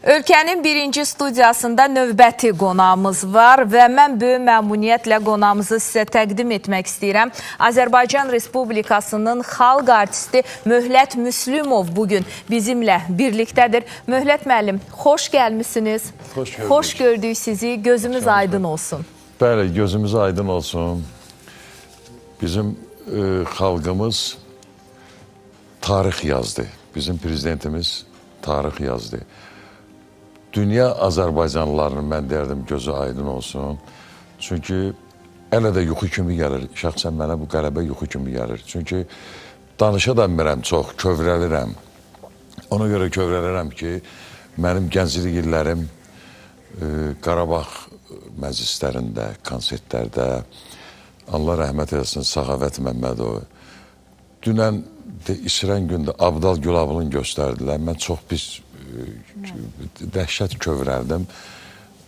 Ölkənin birinci studiyasında növbəti qonağımız var və mən böyük məmnuniyyətlə qonağımızı sizə təqdim etmək istəyirəm. Azərbaycan Respublikasının xalq artisti Möhlət Müslümov bugün bizimlə birlikdədir. Möhlət müəllim, xoş gəlmişsiniz. Xoş gördük sizi. Gözümüz aydın olsun. Bəli, gözümüz aydın olsun. Bizim xalqımız tarix yazdı. Bizim prezidentimiz tarix yazdı. Dünya Azərbaycanlılarının mən deyərdim gözü aydın olsun. Çünki hələ də yuxu kimi gəlir. Şəxsən mənə bu qələbə yuxu kimi gəlir. Çünki danışa da bilmirəm çox, kövrəlirəm. Ona görə kövrəlirəm ki, mənim gənclik illərim Qarabağ məclislərində, konsertlərdə, Allah rəhmət eləsin, Səxavət Məmmədov. Dünən İsrən gündə Abdal Gülabılın göstərdilər. Mən çox pis, dəhşət kövrəldim.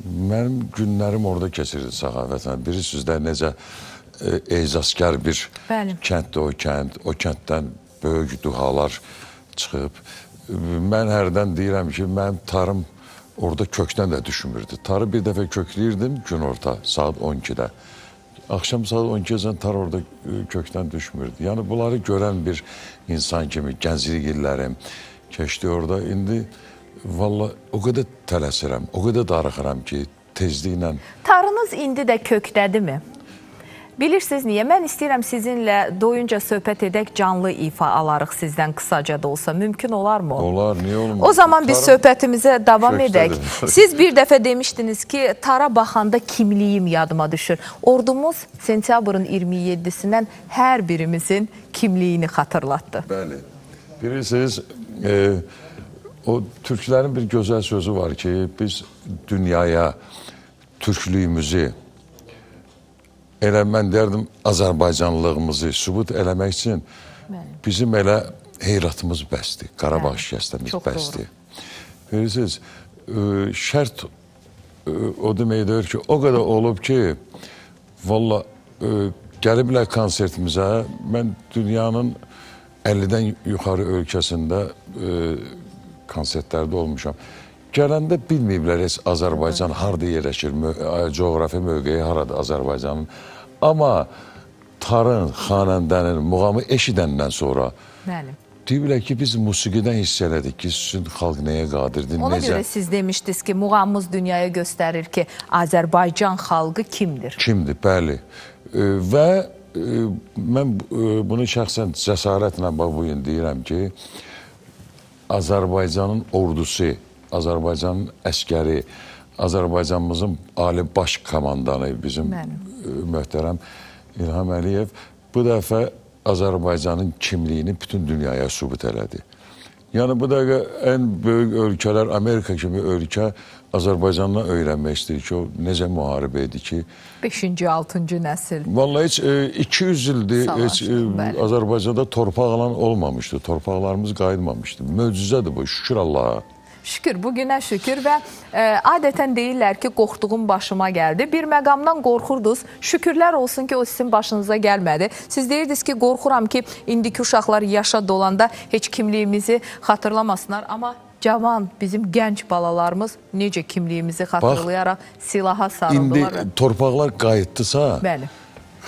Mənim günlərim orada keçirdi Səxavətlə. Bilirsiniz də necə ecazkar bir kənddir o kənd. O kənddən böyük duhalar çıxıb. Mən hərdən deyirəm ki, mənim tarım orada kökdən də düşmürdü. Tarı bir dəfə kökləyirdim gün orta, saat 12-də. Axşam saat 12-dən tar orada kökdən düşmürdü. Yəni bunları görən bir insan kimi gənclik illərim keçdi orada. İndi valla o qədər tələsirəm, o qədər darıxıram ki, tezliklə. Tarınız indi də kökdədirmi? Bilirsiniz niyə? Mən istəyirəm sizinlə doyunca söhbət edək, canlı ifa alarıq sizdən qısaca da olsa. Mümkün olarmı? Olar, niyə olmaz? O zaman biz söhbətimizə davam edək. Siz bir dəfə demişdiniz ki, tara baxanda kimliyim yadıma düşür. Ordumuz sentyabrın 27-sindən hər birimizin kimliyini xatırlatdı. Bəli. Bilirsiniz, o türklərin bir gözəl sözü var ki, biz dünyaya türklüyümüzü elə mən deyərdim, Azərbaycanlığımızı sübut eləmək üçün bizim elə heyratımız bəsdir, Qarabağ şikəstəmiz bəsdir. Bilirsiniz, şərt o deməkdir ki, o qədər olub ki, valla gəliblər konsertimizə, mən dünyanın 50-dən yuxarı ölkəsində konsertlərdə olmuşam. Gələndə bilməyiblər heç Azərbaycan harada yerləşir, coğrafi mövqeyi harada Azərbaycanın. Amma tarın, xanəndənin, muğamı eşidəndən sonra deyiblər ki, biz musiqidən hiss elədik ki, sizin xalq nəyə qadirdir, necə? Ona görə siz demişdiniz ki, muğamımız dünyaya göstərir ki, Azərbaycan xalqı kimdir? Kimdir, bəli. Və mən bunu şəxsən cəsarətlə bu gün deyirəm ki, Azərbaycanın ordusu, Azərbaycanın əskəri, Azərbaycanımızın ali baş komandanı bizim möhtərəm İlham Əliyev bu dəfə Azərbaycanın kimliyini bütün dünyaya sübut elədi. Yəni bu dəqiqə ən böyük ölkələr, Amerika kimi ölkə Azərbaycandan öyrənmək istəyir ki, o necə müharibə idi ki. 5-ci, 6-cı nəsil. Vallahi heç 200 ildir heç Azərbaycanda torpaq alan olmamışdı, torpaqlarımız qayıtmamışdı. Möcüzədir bu, şükür Allaha. Şükür, bugünə şükür və adətən deyirlər ki, qorxduğum başıma gəldi. Bir məqamdan qorxurdunuz, şükürlər olsun ki, o sizin başınıza gəlmədi. Siz deyirdiniz ki, qorxuram ki, indiki uşaqlar yaşa dolanda heç kimliyimizi xatırlamasınlar. Amma cavan, bizim gənc balalarımız necə kimliyimizi xatırlayaraq silaha sarıldılar. İndi torpaqlar qayıtdısa,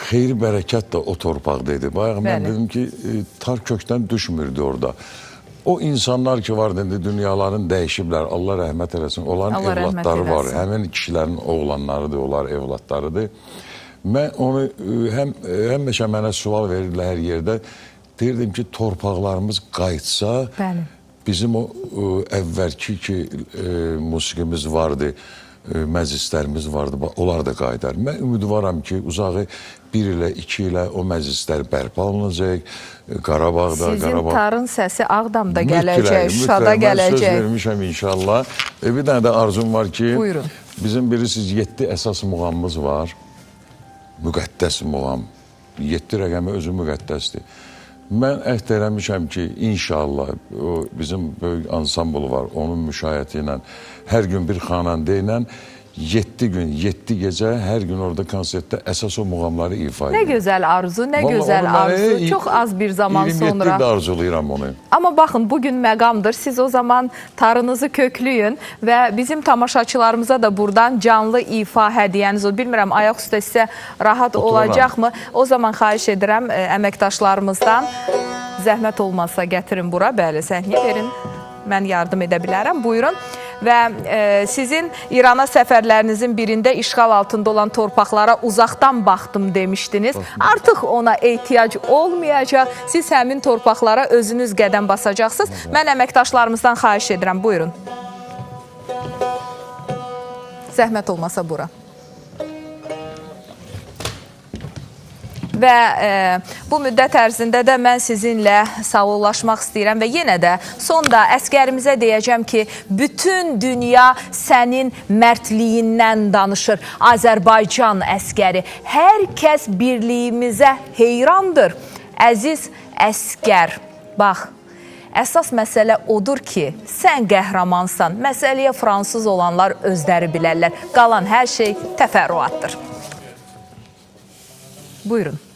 xeyri bərəkət də o torpaqdaydı. Bayaq mən dedim ki, tar kökdən düşmürdü orada. O insanlar ki var, dünyaların dəyişiblər, Allah rəhmət eləsin, onların evlatları var, həmin kişilərin oğlanlarıdır, onlar evlatlarıdır. Mən onu həmişə mənə sual verirdilər hər yerdə, deyirdim ki, torpaqlarımız qayıtsa, bizim o əvvəlki ki, musiqimiz vardı, məclislərimiz vardı, onlar da qayıdar. Mən ümidvaram ki, uzağı 1 ilə, 2 ilə o məclislər bərpa olunacaq, Qarabağda, Sizin tarın səsi Ağdamda gələcək, Şuşada gələcək. Mən söz vermişəm inşallah. Bir dənə də arzum var ki, bizim bilirsiniz 7 əsas muğamımız var, müqəddəs muğam, 7 rəqəmi özü müqəddəsdir. Mən əhd eləmişəm ki, inşallah bizim böyük ansambl var, onun müşayiəti ilə, hər gün bir xanəndə ilə 7 gün, 7 gecə hər gün orada konsertdə əsas o muğamları ifa Nə edir. gözəl arzu, nə Vallahi gözəl onu mənə arzu. Çox az bir zaman 27 sonra. ildə arzulayıram onu. Amma baxın, bugün məqamdır. Siz o zaman tarınızı köklüyün və bizim tamaşaçılarımıza da buradan canlı ifa hədiyyəniz olur. Bilmirəm, ayaq üstə sizə rahat olacaqmı? O zaman xahiş edirəm əməkdaşlarımızdan zəhmət olmazsa gətirin bura. Bəli, səhnəyə verin. Mən yardım edə bilərəm. Buyurun. Və sizin İrana səfərlərinizin birində işğal altında olan torpaqlara uzaqdan baxdım demişdiniz. Artıq ona ehtiyac olmayacaq. Siz həmin torpaqlara özünüz qədəm basacaqsınız. Mən əməkdaşlarımızdan xahiş edirəm. Buyurun. Zəhmət olmasa bura. Və bu müddət ərzində də mən sizinlə sağollaşmaq istəyirəm və yenə də sonda əskərimizə deyəcəm ki, bütün dünya sənin mərdliyindən danışır. Azərbaycan əskəri. Hər kəs birliyimizə heyrandır. Əziz əskər, bax, əsas məsələ odur ki, sən qəhrəmansan. Məsələyə fransız olanlar özləri bilərlər. Qalan hər şey təfərrüatdır. Buyurun.